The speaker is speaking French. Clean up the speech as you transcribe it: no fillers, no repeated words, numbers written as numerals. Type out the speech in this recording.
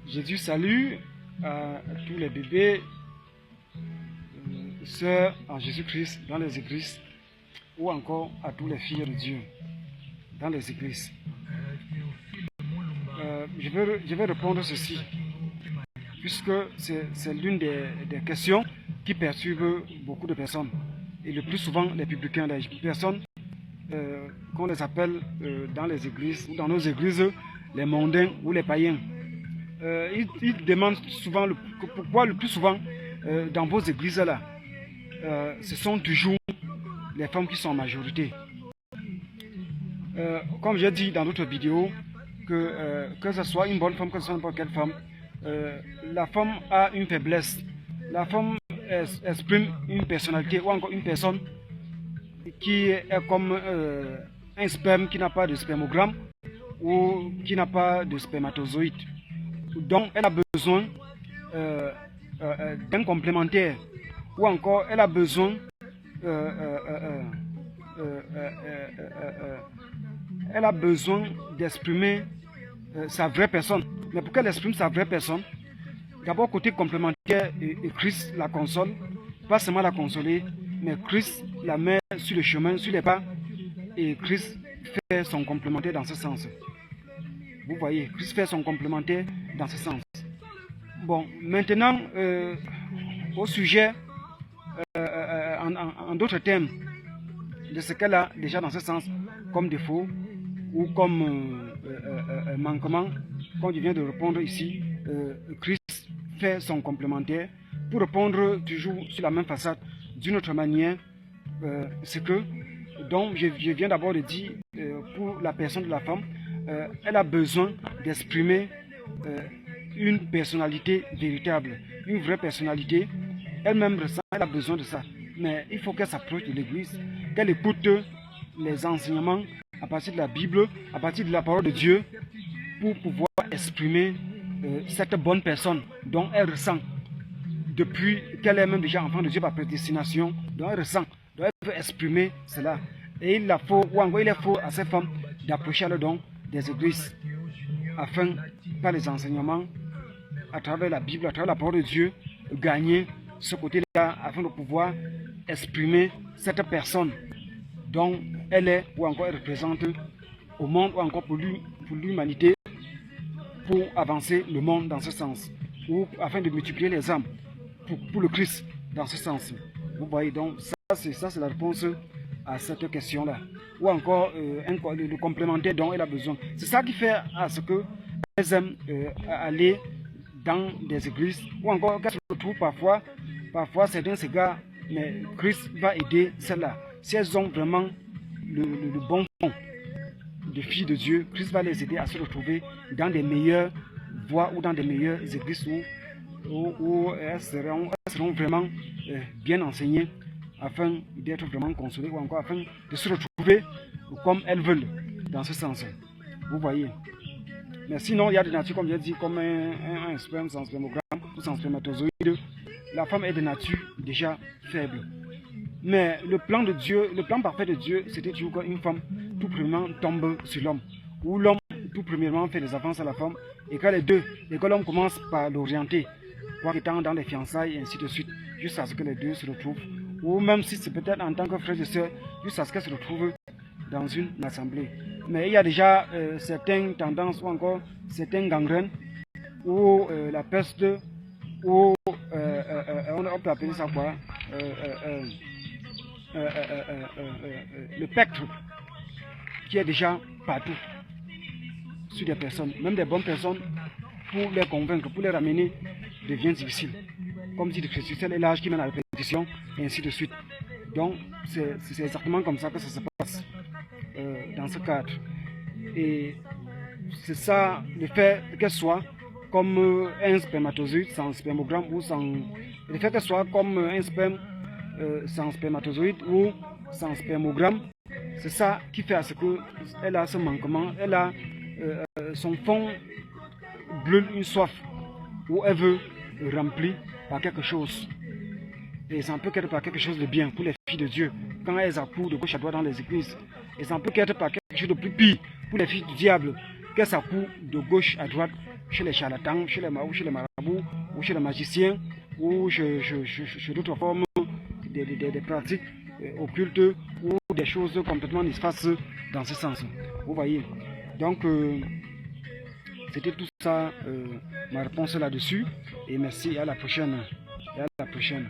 Jésus salue à tous les bébés, sœurs en Jésus-Christ dans les églises ou encore à tous les filles de Dieu dans les églises. Je vais répondre ceci, puisque c'est l'une des questions qui perturbe beaucoup de personnes, et le plus souvent les publicains, les personnes qu'on les appelle dans les églises ou dans nos églises les mondains ou les païens. Ils demandent souvent pourquoi le plus souvent dans vos églises là, ce sont toujours les femmes qui sont en majorité. Comme j'ai dit dans d'autres vidéos, que ce soit une bonne femme, que ce soit n'importe quelle femme, la femme a une faiblesse. La femme exprime une personnalité ou encore une personne qui est comme un sperme qui n'a pas de spermogramme ou qui n'a pas de spermatozoïde. Donc elle a besoin d'un complémentaire ou encore elle a besoin d'exprimer sa vraie personne. Mais pour qu'elle exprime sa vraie personne, d'abord côté complémentaire, et Christ la console, pas seulement la consoler, mais Christ la met sur le chemin, sur les pas, et Christ fait son complémentaire dans ce sens. Vous voyez, Christ fait son complémentaire dans ce sens. Bon, maintenant, au sujet, en d'autres termes, de ce qu'elle a déjà dans ce sens, comme défaut ou comme manquement, comme je viens de répondre ici, Christ fait son complémentaire. Pour répondre toujours sur la même façade, d'une autre manière, c'est que, donc je viens d'abord de dire, pour la personne de la femme, elle a besoin d'exprimer une personnalité véritable, une vraie personnalité. Elle-même ressent, elle a besoin de ça. Mais il faut qu'elle s'approche de l'église, qu'elle écoute les enseignements à partir de la Bible, à partir de la parole de Dieu, pour pouvoir exprimer cette bonne personne dont elle ressent depuis qu'elle est même déjà enfant de Dieu par prédestination, dont elle ressent, dont elle veut exprimer cela. Et il faut à ces femmes d'approcher le don des églises afin, par les enseignements, à travers la Bible, à travers la parole de Dieu, gagner ce côté-là afin de pouvoir exprimer cette personne dont elle est ou encore elle représente au monde ou encore pour l'humanité, pour avancer le monde dans ce sens, ou afin de multiplier les âmes pour le Christ dans ce sens. Vous voyez, donc ça c'est la réponse à cette question-là. Ou encore le complémentaire dont elle a besoin. C'est ça qui fait à ce qu'elles aiment aller dans des églises, ou encore qu'elles se retrouvent parfois certains s'égarent, mais Christ va aider celles-là. Si elles ont vraiment le bon fond de filles de Dieu, Christ va les aider à se retrouver dans des meilleures voies ou dans des meilleures églises où elles seront vraiment bien enseignées afin d'être vraiment consolées ou encore afin de se retrouver comme elles veulent dans ce sens. Vous voyez. Mais sinon, il y a des natures, comme j'ai dit, comme un sperme sans spermogramme ou sans spermatozoïde. La femme est de nature déjà faible. Mais le plan de Dieu, le plan parfait de Dieu, c'était toujours qu'une femme tout premièrement tombe sur l'homme. Ou l'homme tout premièrement fait des avances à la femme. Et que que l'homme commence par l'orienter, étant dans les fiançailles et ainsi de suite, jusqu'à ce que les deux se retrouvent. Ou même si c'est peut-être en tant que frère et soeur, jusqu'à ce qu'elles se retrouvent dans une assemblée. Mais il y a déjà certaines tendances ou encore certaines gangrènes ou la peste ou on peut appeler ça quoi, le spectre qui est déjà partout sur des personnes, même des bonnes personnes, pour les convaincre, pour les ramener, devient difficile. Comme dit le Christ, c'est l'âge qui mène à la répétition, et ainsi de suite. Donc, c'est exactement comme ça que ça se passe dans ce cadre. Et c'est ça, le fait qu'elle soit comme un spermatozoïde sans spermogramme ou sans... Le fait qu'elle soit comme un sperme sans spermatozoïde ou sans spermogramme, c'est ça qui fait à ce qu'elle a ce manquement, elle a son fond brûle une soif où elle veut remplir par quelque chose. Et ça peut être par quelque chose de bien pour les filles de Dieu quand elles accourent de gauche à droite dans les églises. Et ça peut être par quelque chose de plus pire pour les filles du diable que ça court de gauche à droite, chez les charlatans, chez les marabouts, ou chez les magiciens, ou chez d'autres formes des pratiques occultes, ou des choses complètement néfastes dans ce sens. Vous voyez. Donc, c'était tout ça, ma réponse là-dessus. Et merci, à la prochaine. Et à la prochaine.